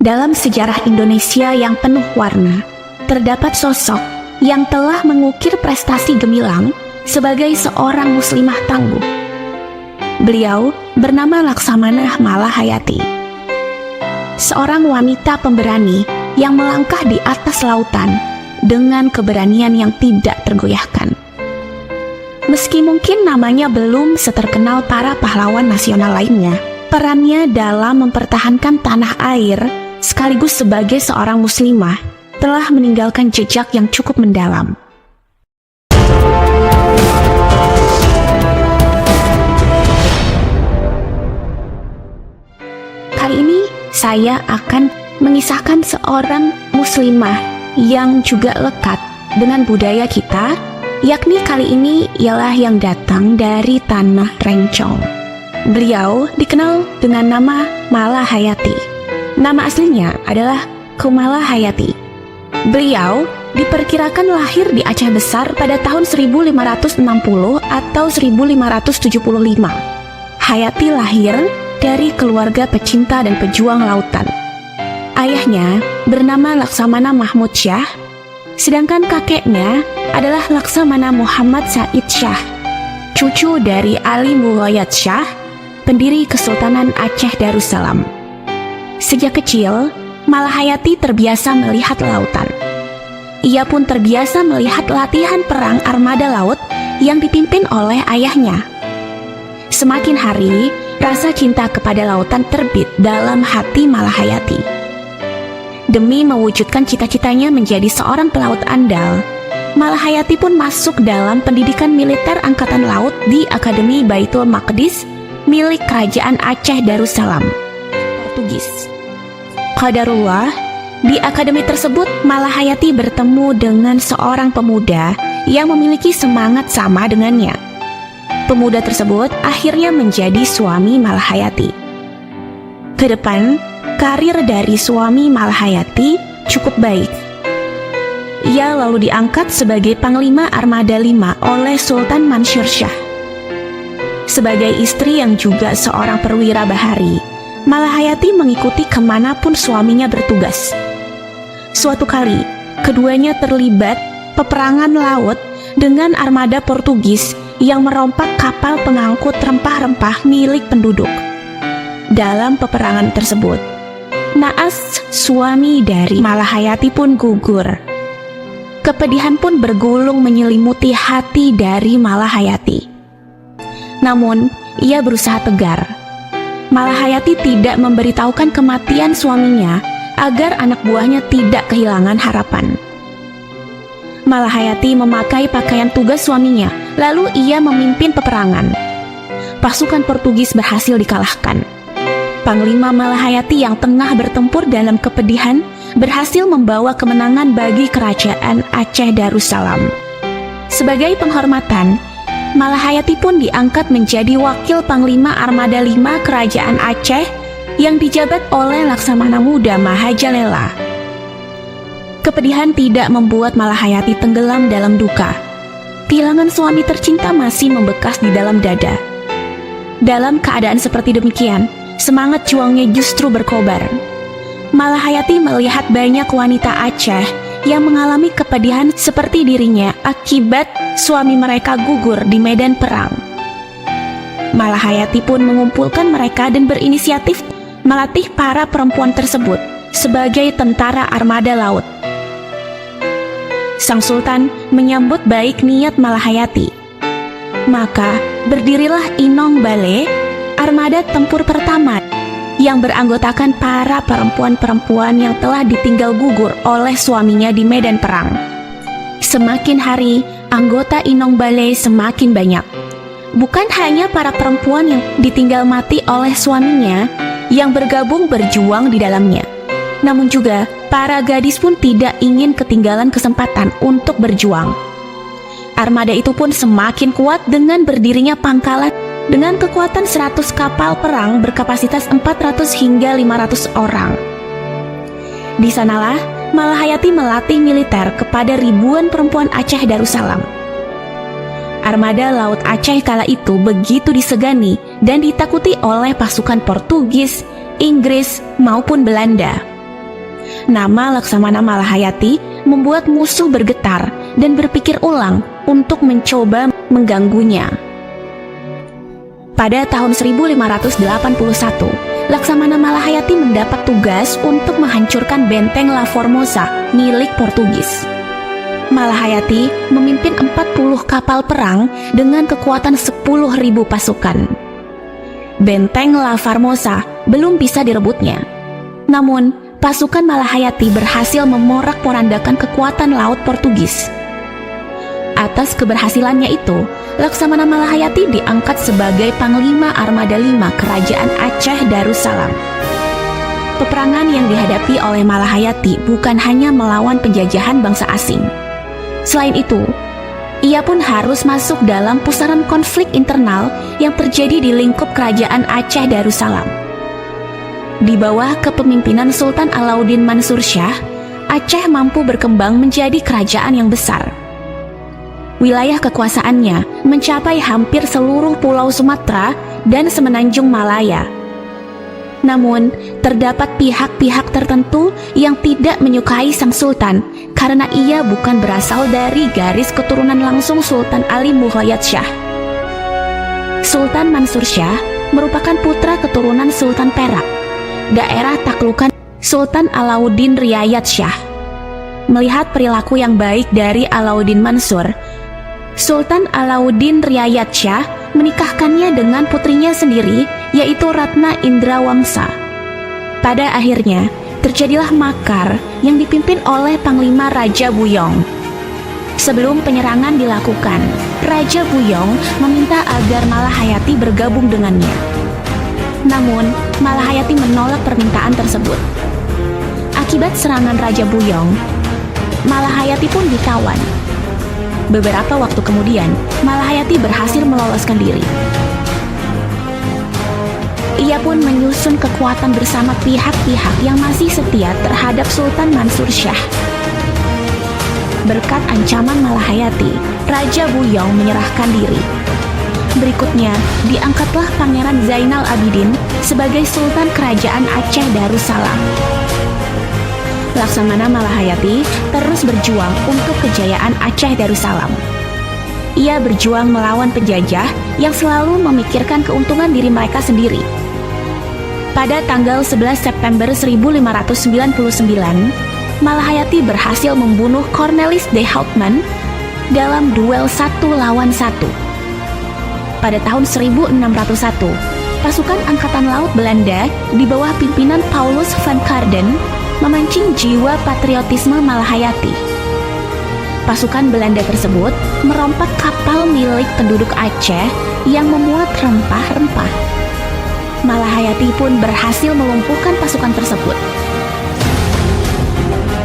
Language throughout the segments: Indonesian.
Dalam sejarah Indonesia yang penuh warna, terdapat sosok yang telah mengukir prestasi gemilang sebagai seorang muslimah tangguh. Beliau bernama Laksamanah Malahayati, seorang wanita pemberani yang melangkah di atas lautan dengan keberanian yang tidak tergoyahkan. Meski mungkin namanya belum seterkenal para pahlawan nasional lainnya, perannya dalam mempertahankan tanah air sekaligus sebagai seorang muslimah telah meninggalkan jejak yang cukup mendalam. Kali ini saya akan mengisahkan seorang muslimah yang juga lekat dengan budaya kita, yakni kali ini ialah yang datang dari tanah Rencong. Beliau dikenal dengan nama Malahayati. Nama aslinya adalah Kumala Hayati. Beliau diperkirakan lahir di Aceh Besar pada tahun 1560 atau 1575. Hayati lahir dari keluarga pecinta dan pejuang lautan. Ayahnya bernama Laksamana Mahmud Syah, sedangkan kakeknya adalah Laksamana Muhammad Said Syah, cucu dari Ali Mughayat Syah, pendiri Kesultanan Aceh Darussalam. Sejak kecil, Malahayati terbiasa melihat lautan. Ia pun terbiasa melihat latihan perang armada laut yang dipimpin oleh ayahnya. Semakin hari, rasa cinta kepada lautan terbit dalam hati Malahayati. Demi mewujudkan cita-citanya menjadi seorang pelaut andal, Malahayati pun masuk dalam pendidikan militer Angkatan Laut di Akademi Baitul Maqdis milik Kerajaan Aceh Darussalam, Portugis. Qadarullah, di akademi tersebut Malahayati bertemu dengan seorang pemuda yang memiliki semangat sama dengannya. Pemuda tersebut akhirnya menjadi suami Malahayati. Kedepan, karir dari suami Malahayati cukup baik. Ia lalu diangkat sebagai Panglima Armada 5 oleh Sultan Mansur Shah. Sebagai istri yang juga seorang perwira bahari, Malahayati mengikuti kemanapun suaminya bertugas. Suatu kali, keduanya terlibat peperangan laut dengan armada Portugis yang merompak kapal pengangkut rempah-rempah milik penduduk. Dalam peperangan tersebut, naas suami dari Malahayati pun gugur. Kepedihan pun bergulung menyelimuti hati dari Malahayati. Namun, ia berusaha tegar. Malahayati tidak memberitahukan kematian suaminya agar anak buahnya tidak kehilangan harapan. Malahayati memakai pakaian tugas suaminya, lalu ia memimpin peperangan. Pasukan Portugis berhasil dikalahkan. Panglima Malahayati yang tengah bertempur dalam kepedihan berhasil membawa kemenangan bagi Kerajaan Aceh Darussalam. Sebagai penghormatan, Malahayati pun diangkat menjadi wakil Panglima Armada 5 Kerajaan Aceh yang dijabat oleh Laksamana Muda Mahajalela. Kepedihan tidak membuat Malahayati tenggelam dalam duka. Kehilangan suami tercinta masih membekas di dalam dada. Dalam keadaan seperti demikian, semangat juangnya justru berkobar. Malahayati melihat banyak wanita Aceh yang mengalami kepedihan seperti dirinya akibat suami mereka gugur di medan perang. Malahayati pun mengumpulkan mereka dan berinisiatif melatih para perempuan tersebut sebagai tentara armada laut. Sang Sultan menyambut baik niat Malahayati. Maka berdirilah Inong Bale, armada tempur pertama yang beranggotakan para perempuan-perempuan yang telah ditinggal gugur oleh suaminya di medan perang. Semakin hari, anggota Inong Bale semakin banyak. Bukan hanya para perempuan yang ditinggal mati oleh suaminya yang bergabung berjuang di dalamnya, namun juga para gadis pun tidak ingin ketinggalan kesempatan untuk berjuang. Armada itu pun semakin kuat dengan berdirinya pangkalan dengan kekuatan 100 kapal perang berkapasitas 400 hingga 500 orang. Di sanalah Malahayati melatih militer kepada ribuan perempuan Aceh Darussalam. Armada Laut Aceh kala itu begitu disegani dan ditakuti oleh pasukan Portugis, Inggris, maupun Belanda. Nama Laksamana Malahayati membuat musuh bergetar dan berpikir ulang untuk mencoba mengganggunya. Pada tahun 1581, Laksamana Malahayati mendapat tugas untuk menghancurkan benteng La Formosa milik Portugis. Malahayati memimpin 40 kapal perang dengan kekuatan 10.000 pasukan. Benteng La Formosa belum bisa direbutnya. Namun, pasukan Malahayati berhasil memorak-porandakan kekuatan laut Portugis. Atas keberhasilannya itu, Laksamana Malahayati diangkat sebagai Panglima Armada 5 Kerajaan Aceh Darussalam. Peperangan yang dihadapi oleh Malahayati bukan hanya melawan penjajahan bangsa asing. Selain itu, ia pun harus masuk dalam pusaran konflik internal yang terjadi di lingkup Kerajaan Aceh Darussalam. Di bawah kepemimpinan Sultan Alauddin Mansur Shah, Aceh mampu berkembang menjadi kerajaan yang besar. Wilayah kekuasaannya mencapai hampir seluruh pulau Sumatera dan semenanjung Malaya. Namun, terdapat pihak-pihak tertentu yang tidak menyukai sang sultan karena ia bukan berasal dari garis keturunan langsung Sultan Ali Muhayyad Shah. Sultan Mansur Shah merupakan putra keturunan Sultan Perak, daerah taklukan Sultan Alauddin Riayat Shah. Melihat perilaku yang baik dari Alauddin Mansur, Sultan Alauddin Riayat Shah menikahkannya dengan putrinya sendiri, yaitu Ratna Indrawangsa. Pada akhirnya, terjadilah makar yang dipimpin oleh Panglima Raja Buyong. Sebelum penyerangan dilakukan, Raja Buyong meminta agar Malahayati bergabung dengannya. Namun, Malahayati menolak permintaan tersebut. Akibat serangan Raja Buyong, Malahayati pun ditawan. Beberapa waktu kemudian, Malahayati berhasil meloloskan diri. Ia pun menyusun kekuatan bersama pihak-pihak yang masih setia terhadap Sultan Mansur Shah. Berkat ancaman Malahayati, Raja Buyong menyerahkan diri. Berikutnya, diangkatlah Pangeran Zainal Abidin sebagai Sultan Kerajaan Aceh Darussalam. Laksamana Malahayati terus berjuang untuk kejayaan Aceh Darussalam. Ia berjuang melawan penjajah yang selalu memikirkan keuntungan diri mereka sendiri. Pada tanggal 11 September 1599, Malahayati berhasil membunuh Cornelis de Houtman dalam duel 1 lawan 1. Pada tahun 1601, pasukan Angkatan Laut Belanda di bawah pimpinan Paulus van Carden memancing jiwa patriotisme Malahayati. Pasukan Belanda tersebut merompak kapal milik penduduk Aceh yang memuat rempah-rempah. Malahayati pun berhasil melumpuhkan pasukan tersebut.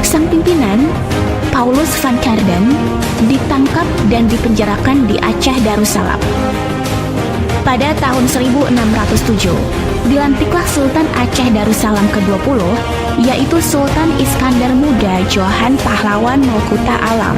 Sang pimpinan, Paulus van Carden, ditangkap dan dipenjarakan di Aceh Darussalam. Pada tahun 1607, dilantiklah Sultan Aceh Darussalam ke-20, yaitu Sultan Iskandar Muda Johan Pahlawan Mokuta Alam.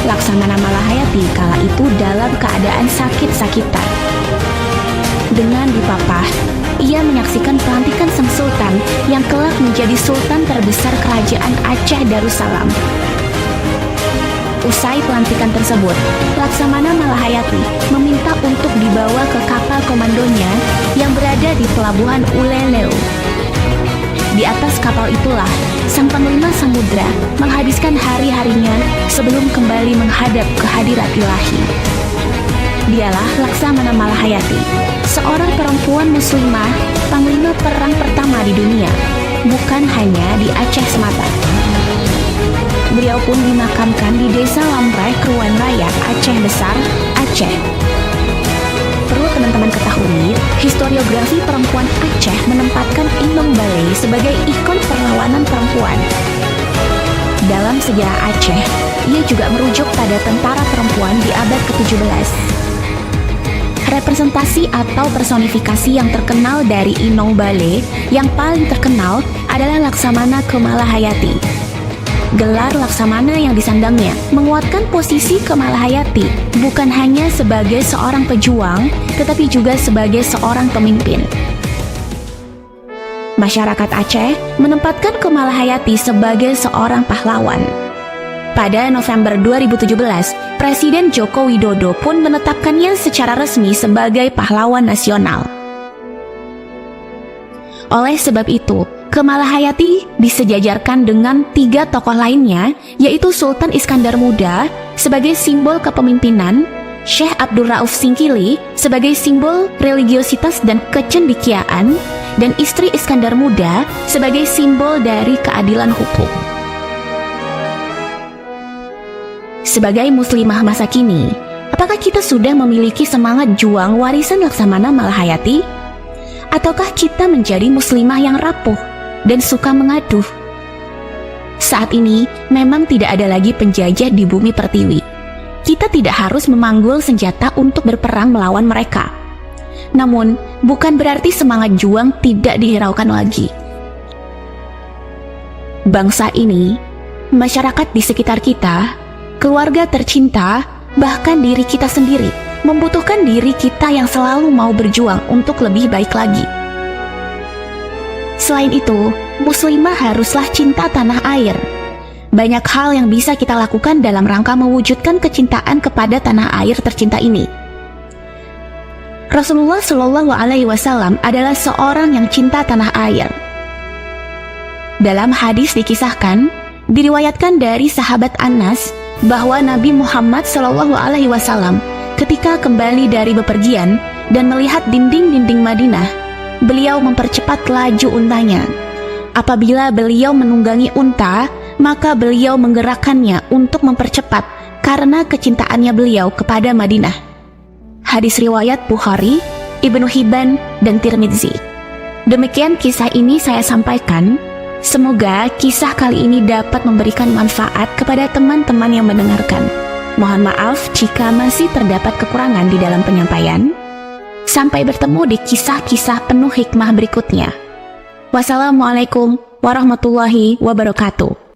Laksamana Malahayati kala itu dalam keadaan sakit-sakitan. Dengan dipapah, ia menyaksikan pelantikan sang sultan yang kelak menjadi sultan terbesar Kerajaan Aceh Darussalam. Usai pelantikan tersebut, Laksamana Malahayati meminta untuk dibawa ke kapal komandonya yang berada di pelabuhan Uleleu. Di atas kapal itulah, sang Panglima Samudra menghabiskan hari-harinya sebelum kembali menghadap kehadirat ilahi. Dialah Laksamana Malahayati, seorang perempuan muslimah, panglima perang pertama di dunia, bukan hanya di Aceh semata. Beliau pun dimakamkan di Desa Lamrai, Kruan Raya, Aceh Besar, Aceh. Perlu teman-teman ketahui, historiografi perempuan Aceh menempatkan Inung Balei sebagai ikon perlawanan perempuan. Dalam sejarah Aceh, ia juga merujuk pada tentara perempuan di abad ke-17. representasi atau personifikasi yang terkenal dari Inong Bale yang paling terkenal adalah Laksamana Kemalahayati. Gelar Laksamana yang disandangnya menguatkan posisi Kemalahayati bukan hanya sebagai seorang pejuang, tetapi juga sebagai seorang pemimpin. Masyarakat Aceh menempatkan Kemalahayati sebagai seorang pahlawan. Pada November 2017, Presiden Joko Widodo pun menetapkannya secara resmi sebagai pahlawan nasional. Oleh sebab itu, Kemalahayati disejajarkan dengan 3 tokoh lainnya, yaitu Sultan Iskandar Muda sebagai simbol kepemimpinan, Syekh Abdul Rauf Singkili sebagai simbol religiositas dan kecendekiaan, dan istri Iskandar Muda sebagai simbol dari keadilan hukum. Sebagai muslimah masa kini, apakah kita sudah memiliki semangat juang warisan Laksamana Malahayati? Ataukah kita menjadi muslimah yang rapuh dan suka mengaduh? Saat ini memang tidak ada lagi penjajah di bumi pertiwi. Kita tidak harus memanggul senjata untuk berperang melawan mereka. Namun, bukan berarti semangat juang tidak dihiraukan lagi. Bangsa ini, masyarakat di sekitar kita, keluarga tercinta, bahkan diri kita sendiri, membutuhkan diri kita yang selalu mau berjuang untuk lebih baik lagi. Selain itu, muslimah haruslah cinta tanah air. Banyak hal yang bisa kita lakukan dalam rangka mewujudkan kecintaan kepada tanah air tercinta ini. Rasulullah Shallallahu Alaihi Wasallam adalah seorang yang cinta tanah air. Dalam hadis dikisahkan, diriwayatkan dari sahabat Anas, bahwa Nabi Muhammad Shallallahu Alaihi Wasallam ketika kembali dari bepergian dan melihat dinding-dinding Madinah, beliau mempercepat laju untanya. Apabila beliau menunggangi unta, maka beliau menggerakkannya untuk mempercepat karena kecintaannya beliau kepada Madinah. Hadis riwayat Bukhari, Ibnu Hibban, dan Tirmidzi. Demikian kisah ini saya sampaikan. Semoga kisah kali ini dapat memberikan manfaat kepada teman-teman yang mendengarkan. Mohon maaf jika masih terdapat kekurangan di dalam penyampaian. Sampai bertemu di kisah-kisah penuh hikmah berikutnya. Wassalamualaikum warahmatullahi wabarakatuh.